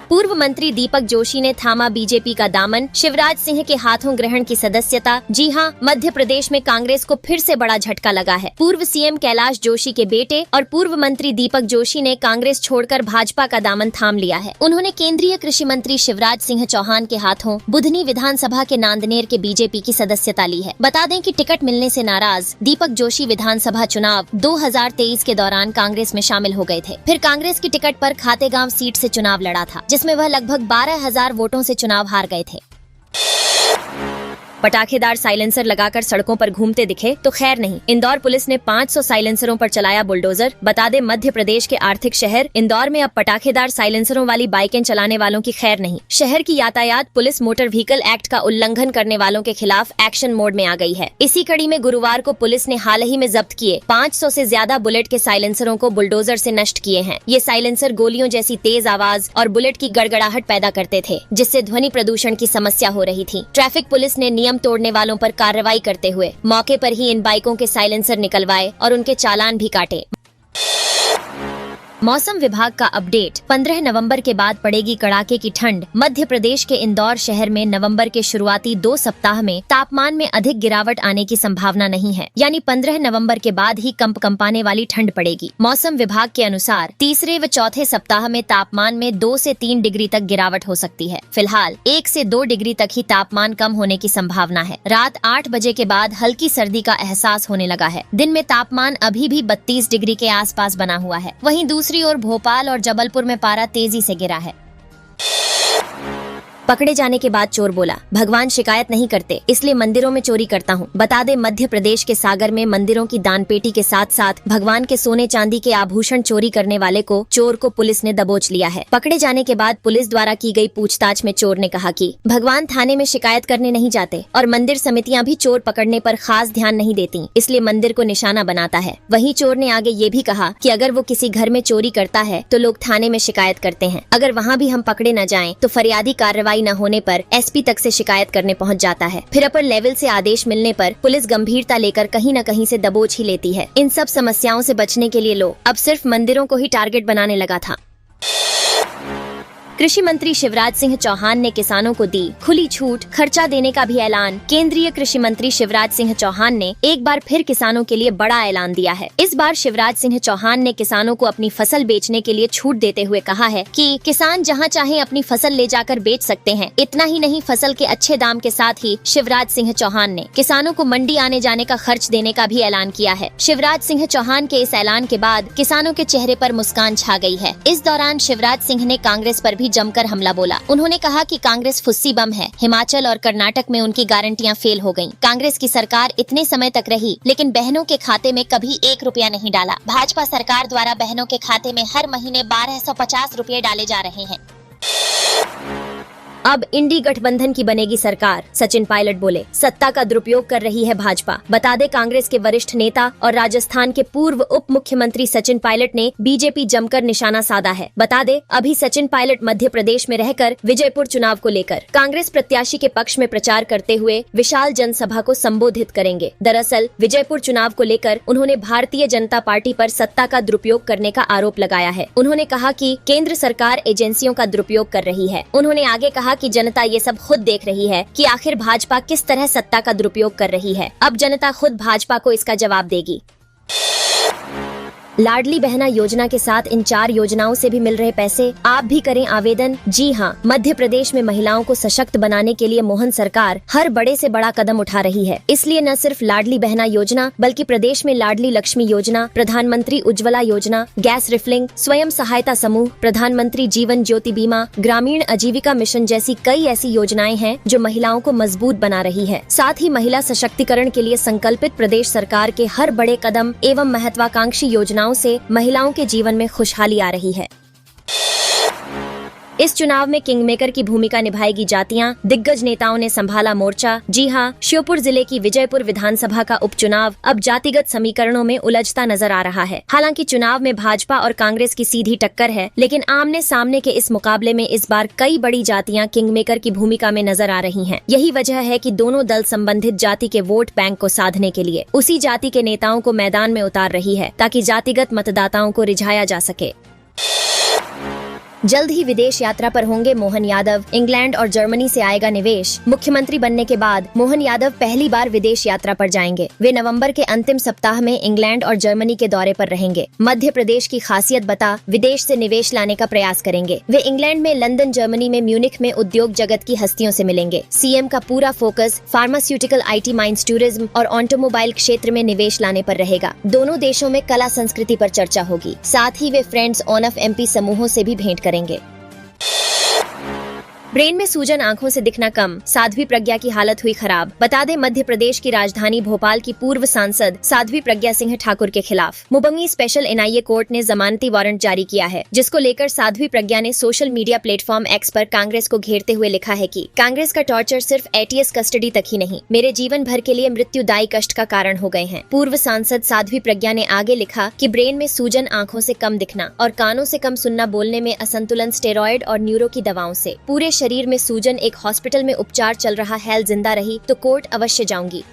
पूर्व मंत्री दीपक जोशी ने थामा बीजेपी का दामन, शिवराज सिंह के हाथों ग्रहण की सदस्यता। जी हां, मध्य प्रदेश में कांग्रेस को फिर से बड़ा झटका लगा है। पूर्व सीएम कैलाश जोशी के बेटे और पूर्व मंत्री दीपक जोशी ने कांग्रेस छोड़कर भाजपा का दामन थाम लिया है। उन्होंने केंद्रीय कृषि मंत्री शिवराज सिंह चौहान के हाथों बुधनी विधानसभा के नांदनेर के बीजेपी की सदस्यता ली है। बता दें कि टिकट मिलने से नाराज दीपक जोशी विधानसभा चुनाव 2023 के दौरान कांग्रेस में शामिल हो गए थे। फिर कांग्रेस की टिकट पर खातेगांव सीट से चुनाव लड़ा था, जिसमें वह लगभग 12,000 वोटों से चुनाव हार गए थे। पटाखेदार साइलेंसर लगाकर सड़कों पर घूमते दिखे तो खैर नहीं, इंदौर पुलिस ने 500 साइलेंसरों पर चलाया बुलडोजर। बता दें, मध्य प्रदेश के आर्थिक शहर इंदौर में अब पटाखेदार साइलेंसरों वाली बाइकें चलाने वालों की खैर नहीं। शहर की यातायात पुलिस मोटर व्हीकल एक्ट का उल्लंघन करने वालों के खिलाफ एक्शन मोड में आ गई है। इसी कड़ी में गुरुवार को पुलिस ने हाल ही में जब्त किए 500 से ज्यादा बुलेट के साइलेंसरों को बुलडोजर से नष्ट किए हैं। ये साइलेंसर गोलियों जैसी तेज आवाज और बुलेट की गड़गड़ाहट पैदा करते थे, जिससे ध्वनि प्रदूषण की समस्या हो रही थी। ट्रैफिक पुलिस ने नियम तोड़ने वालों पर कार्रवाई करते हुए मौके पर ही इन बाइकों के साइलेंसर निकलवाए और उनके चालान भी काटे। मौसम विभाग का अपडेट, 15 नवंबर के बाद पड़ेगी कड़ाके की ठंड। मध्य प्रदेश के इंदौर शहर में नवंबर के शुरुआती 2 सप्ताह में तापमान में अधिक गिरावट आने की संभावना नहीं है, यानी 15 नवंबर के बाद ही कंपने वाली ठंड पड़ेगी। मौसम विभाग के अनुसार तीसरे व चौथे सप्ताह में तापमान में 2 से 3 डिग्री तक गिरावट हो सकती है। फिलहाल 1 से 2 डिग्री तक ही तापमान कम होने की संभावना है। रात 8 बजे के बाद हल्की सर्दी का एहसास होने लगा है। दिन में तापमान अभी भी 32 डिग्री के आसपास बना हुआ है। वहीं दूसरी ओर भोपाल और जबलपुर में पारा तेजी से गिरा है। पकड़े जाने के बाद चोर बोला, भगवान शिकायत नहीं करते, इसलिए मंदिरों में चोरी करता हूँ। बता दे, मध्य प्रदेश के सागर में मंदिरों की दानपेटी के साथ साथ भगवान के सोने चांदी के आभूषण चोरी करने वाले को चोर को पुलिस ने दबोच लिया है। पकड़े जाने के बाद पुलिस द्वारा की गई पूछताछ में चोर ने कहा कि भगवान थाने में शिकायत करने नहीं जाते और मंदिर समितियां भी चोर पकड़ने पर खास ध्यान नहीं देती, इसलिए मंदिर को निशाना बनाता है। वहीं चोर ने आगे ये भी कहा कि अगर वो किसी घर में चोरी करता है तो लोग थाने में शिकायत करते हैं। अगर वहाँ भी हम पकड़े न जाएं तो फरियादी कार्रवाई न होने पर एसपी तक से शिकायत करने पहुंच जाता है। फिर अपर लेवल से आदेश मिलने पर पुलिस गंभीरता लेकर कहीं न कहीं से दबोच ही लेती है। इन सब समस्याओं से बचने के लिए लोग अब सिर्फ मंदिरों को ही टारगेट बनाने लगा था। कृषि मंत्री शिवराज सिंह चौहान ने किसानों को दी खुली छूट, खर्चा देने का भी ऐलान। केंद्रीय कृषि मंत्री शिवराज सिंह चौहान ने एक बार फिर किसानों के लिए बड़ा ऐलान दिया है। इस बार शिवराज सिंह चौहान ने किसानों को अपनी फसल बेचने के लिए छूट देते हुए कहा है कि किसान जहां चाहे अपनी फसल ले जाकर बेच सकते हैं। इतना ही नहीं, फसल के अच्छे दाम के साथ ही शिवराज सिंह चौहान ने किसानों को मंडी आने जाने का खर्च देने का भी ऐलान किया है। शिवराज सिंह चौहान के इस ऐलान के बाद किसानों के चेहरे पर मुस्कान छा गई है। इस दौरान शिवराज सिंह ने कांग्रेस पर जमकर हमला बोला। उन्होंने कहा कि कांग्रेस फुस्सी बम है। हिमाचल और कर्नाटक में उनकी गारंटियां फेल हो गईं। कांग्रेस की सरकार इतने समय तक रही लेकिन बहनों के खाते में कभी 1 रुपया नहीं डाला। भाजपा सरकार द्वारा बहनों के खाते में हर महीने 1250 रुपये डाले जा रहे हैं। अब इंडी गठबंधन की बनेगी सरकार, सचिन पायलट बोले। सत्ता का दुरुपयोग कर रही है भाजपा। बता दे, कांग्रेस के वरिष्ठ नेता और राजस्थान के पूर्व उप मुख्यमंत्री सचिन पायलट ने बीजेपी जमकर निशाना साधा है। बता दे, अभी सचिन पायलट मध्य प्रदेश में रहकर विजयपुर चुनाव को लेकर कांग्रेस प्रत्याशी के पक्ष में प्रचार करते हुए विशाल जनसभा को संबोधित करेंगे। दरअसल विजयपुर चुनाव को लेकर उन्होंने भारतीय जनता पार्टी पर सत्ता का दुरुपयोग करने का आरोप लगाया है। उन्होंने कहा कि केंद्र सरकार एजेंसियों का दुरुपयोग कर रही है। उन्होंने आगे कहा कि जनता ये सब खुद देख रही है कि आखिर भाजपा किस तरह सत्ता का दुरुपयोग कर रही है। अब जनता खुद भाजपा को इसका जवाब देगी। लाडली बहना योजना के साथ इन 4 योजनाओं से भी मिल रहे पैसे, आप भी करें आवेदन। जी हां, मध्य प्रदेश में महिलाओं को सशक्त बनाने के लिए मोहन सरकार हर बड़े से बड़ा कदम उठा रही है। इसलिए न सिर्फ लाडली बहना योजना बल्कि प्रदेश में लाडली लक्ष्मी योजना, प्रधानमंत्री उज्ज्वला योजना, गैस रिफिलिंग, स्वयं सहायता समूह, प्रधानमंत्री जीवन ज्योति बीमा, ग्रामीण आजीविका मिशन जैसी कई ऐसी योजनाएं हैं जो महिलाओं को मजबूत बना रही है। साथ ही महिला सशक्तिकरण के लिए संकल्पित प्रदेश सरकार के हर बड़े कदम एवं महत्वाकांक्षी योजनाओं से महिलाओं के जीवन में खुशहाली आ रही है। इस चुनाव में किंगमेकर की भूमिका निभाएगी जातियां, दिग्गज नेताओं ने संभाला मोर्चा। जी हां, श्योपुर जिले की विजयपुर विधानसभा का उपचुनाव अब जातिगत समीकरणों में उलझता नजर आ रहा है। हालांकि चुनाव में भाजपा और कांग्रेस की सीधी टक्कर है, लेकिन आमने सामने के इस मुकाबले में इस बार कई बड़ी जातियां किंगमेकर की भूमिका में नजर आ रही हैं। यही वजह है कि दोनों दल संबंधित जाति के वोट बैंक को साधने के लिए उसी जाति के नेताओं को मैदान में उतार रही है, ताकि जातिगत मतदाताओं को रिझाया जा सके। जल्द ही विदेश यात्रा पर होंगे मोहन यादव। इंग्लैंड और जर्मनी से आएगा निवेश। मुख्यमंत्री बनने के बाद मोहन यादव पहली बार विदेश यात्रा पर जाएंगे। वे नवंबर के अंतिम सप्ताह में इंग्लैंड और जर्मनी के दौरे पर रहेंगे। मध्य प्रदेश की खासियत बता विदेश से निवेश लाने का प्रयास करेंगे। वे इंग्लैंड में, लंदन, जर्मनी में, म्यूनिख में उद्योग जगत की हस्तियों से मिलेंगे। सीएम का पूरा focus pharmaceutical, IT mines, tourism और ऑटोमोबाइल क्षेत्र में निवेश लाने पर रहेगा। दोनों देशों में कला संस्कृति पर चर्चा होगी। साथ ही वे फ्रेंड्स ऑफ MP समूहों से भी भेंट करेंगे। ब्रेन में सूजन, आंखों से दिखना कम, साध्वी प्रज्ञा की हालत हुई खराब। बता दें, मध्य प्रदेश की राजधानी भोपाल की पूर्व सांसद साध्वी प्रज्ञा सिंह ठाकुर के खिलाफ मुबंगी स्पेशल NIA कोर्ट ने जमानती वारंट जारी किया है, जिसको लेकर साध्वी प्रज्ञा ने सोशल मीडिया प्लेटफॉर्म X पर कांग्रेस को घेरते हुए लिखा है कि कांग्रेस का टॉर्चर सिर्फ ATS कस्टडी तक ही नहीं, मेरे जीवन भर के लिए मृत्युदायी कष्ट का कारण हो गए हैं। पूर्व सांसद साध्वी प्रज्ञा ने आगे लिखा कि ब्रेन में सूजन, आंखों से कम दिखना और कानों से कम सुनना, बोलने में असंतुलन, स्टेरॉयड और न्यूरो की दवाओं से पूरे शरीर में सूजन, एक हॉस्पिटल में उपचार चल रहा है, जिंदा रही तो कोर्ट अवश्य जाऊंगी।